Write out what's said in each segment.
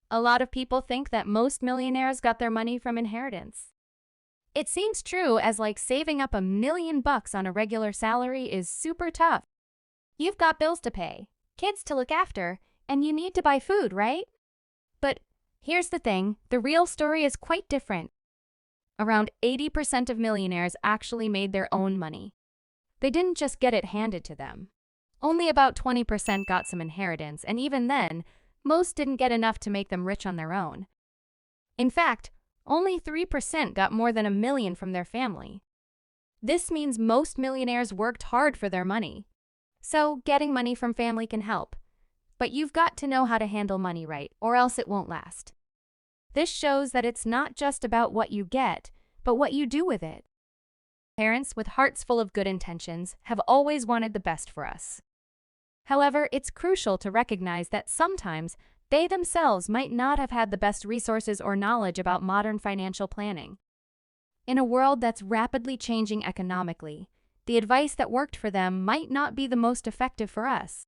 A lot of people think that most millionaires got their money from inheritance. It seems true, as like saving up $1 million on a regular salary is super tough. You've got bills to pay, kids to look after, and you need to buy food, right? But here's the thing, the real story is quite different. Around 80% of millionaires actually made their own money. They didn't just get it handed to them. Only about 20% got some inheritance, and even then, most didn't get enough to make them rich on their own. In fact, only 3% got more than $1 million from their family. This means most millionaires worked hard for their money. So, getting money from family can help. But you've got to know how to handle money right, or else it won't last. This shows that it's not just about what you get, but what you do with it. Parents with hearts full of good intentions have always wanted the best for us. However, it's crucial to recognize that sometimes they themselves might not have had the best resources or knowledge about modern financial planning. In a world that's rapidly changing economically, the advice that worked for them might not be the most effective for us.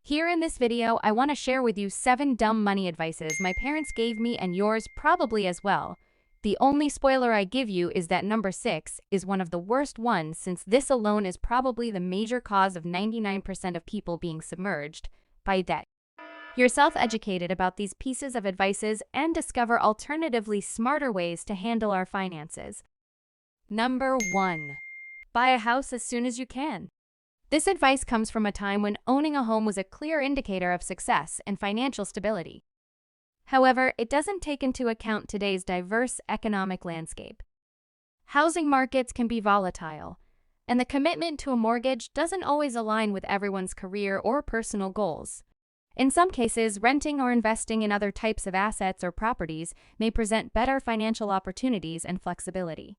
Here in this video, I want to share with you 7 dumb money advices my parents gave me, and yours probably as well. The only spoiler I give you is that number 6 is one of the worst ones, since this alone is probably the major cause of 99% of people being submerged by debt. You're self-educated about these pieces of advices and discover alternatively smarter ways to handle our finances. Number 1. Buy a house as soon as you can. This advice comes from a time when owning a home was a clear indicator of success and financial stability. However, it doesn't take into account today's diverse economic landscape. Housing markets can be volatile, and the commitment to a mortgage doesn't always align with everyone's career or personal goals. In some cases, renting or investing in other types of assets or properties may present better financial opportunities and flexibility.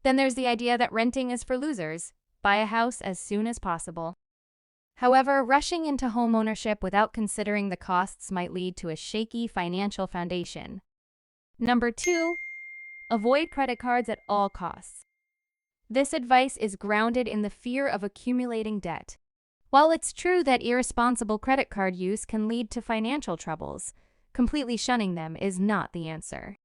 Then there's the idea that renting is for losers. Buy a house as soon as possible. However, rushing into homeownership without considering the costs might lead to a shaky financial foundation. Number 2. Avoid credit cards at all costs. This advice is grounded in the fear of accumulating debt. While it's true that irresponsible credit card use can lead to financial troubles, completely shunning them is not the answer.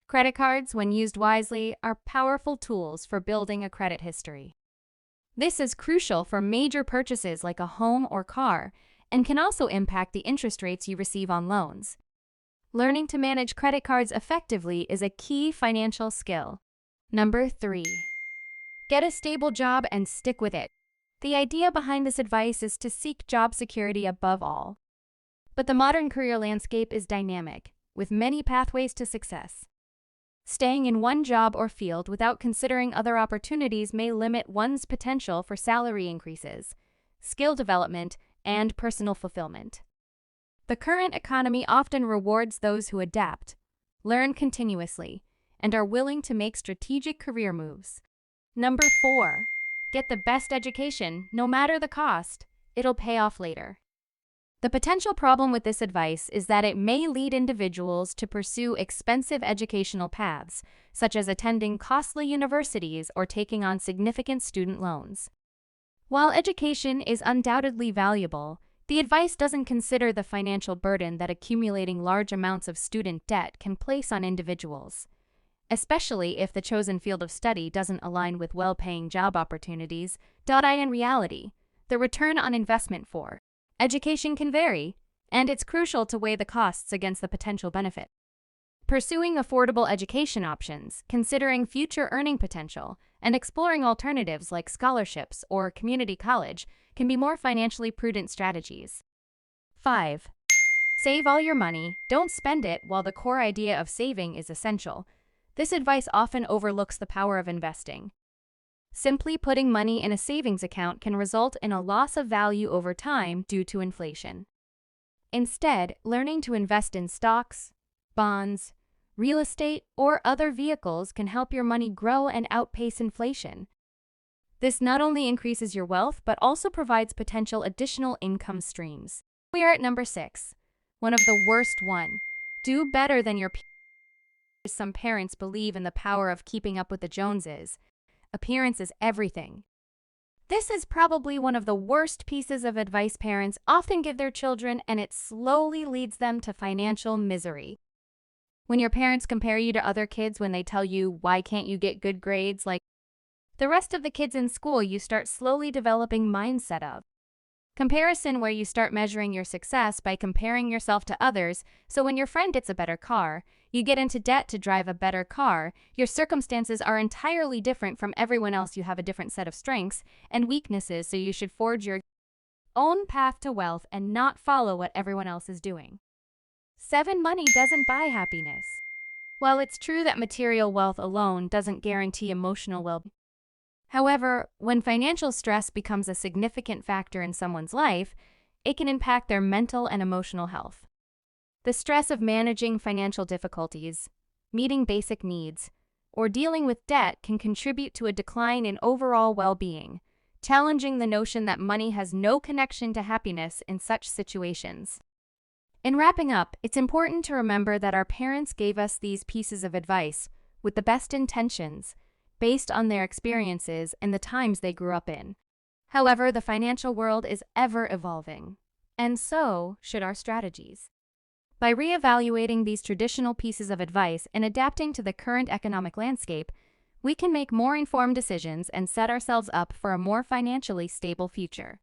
Credit cards, when used wisely, are powerful tools for building a credit history. This is crucial for major purchases like a home or car, and can also impact the interest rates you receive on loans. Learning to manage credit cards effectively is a key financial skill. Number 3. Get a stable job and stick with it. The idea behind this advice is to seek job security above all. But the modern career landscape is dynamic, with many pathways to success. Staying in one job or field without considering other opportunities may limit one's potential for salary increases, skill development, and personal fulfillment. The current economy often rewards those who adapt, learn continuously, and are willing to make strategic career moves. Number 4. Get the best education, no matter the cost. It'll pay off later. The potential problem with this advice is that it may lead individuals to pursue expensive educational paths, such as attending costly universities or taking on significant student loans. While education is undoubtedly valuable, the advice doesn't consider the financial burden that accumulating large amounts of student debt can place on individuals, especially if the chosen field of study doesn't align with well-paying job opportunities. In reality, the return on investment for education can vary, and it's crucial to weigh the costs against the potential benefit. Pursuing affordable education options, considering future earning potential, and exploring alternatives like scholarships or community college can be more financially prudent strategies. 5. Save all your money, don't spend it. While the core idea of saving is essential, this advice often overlooks the power of investing. Simply putting money in a savings account can result in a loss of value over time due to inflation. Instead, learning to invest in stocks, bonds, real estate, or other vehicles can help your money grow and outpace inflation. This not only increases your wealth, but also provides potential additional income streams. We are at number 6. One of the worst one. Do better than your peers. Some parents believe in the power of keeping up with the Joneses. Appearance is everything. This is probably one of the worst pieces of advice parents often give their children, and it slowly leads them to financial misery. When your parents compare you to other kids when they tell you, why can't you get good grades like the rest of the kids in school, you start slowly developing mindset of comparison, where you start measuring your success by comparing yourself to others. So when your friend gets a better car, you get into debt to drive a better car. Your circumstances are entirely different from everyone else. You have a different set of strengths and weaknesses, so you should forge your own path to wealth and not follow what everyone else is doing. 7. Money doesn't buy happiness. While it's true that material wealth alone doesn't guarantee emotional well-being, however, when financial stress becomes a significant factor in someone's life, it can impact their mental and emotional health. The stress of managing financial difficulties, meeting basic needs, or dealing with debt can contribute to a decline in overall well-being, challenging the notion that money has no connection to happiness in such situations. In wrapping up, it's important to remember that our parents gave us these pieces of advice with the best intentions, based on their experiences and the times they grew up in. However, the financial world is ever evolving, and so should our strategies. By reevaluating these traditional pieces of advice and adapting to the current economic landscape, we can make more informed decisions and set ourselves up for a more financially stable future.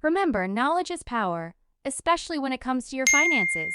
Remember, knowledge is power, especially when it comes to your finances.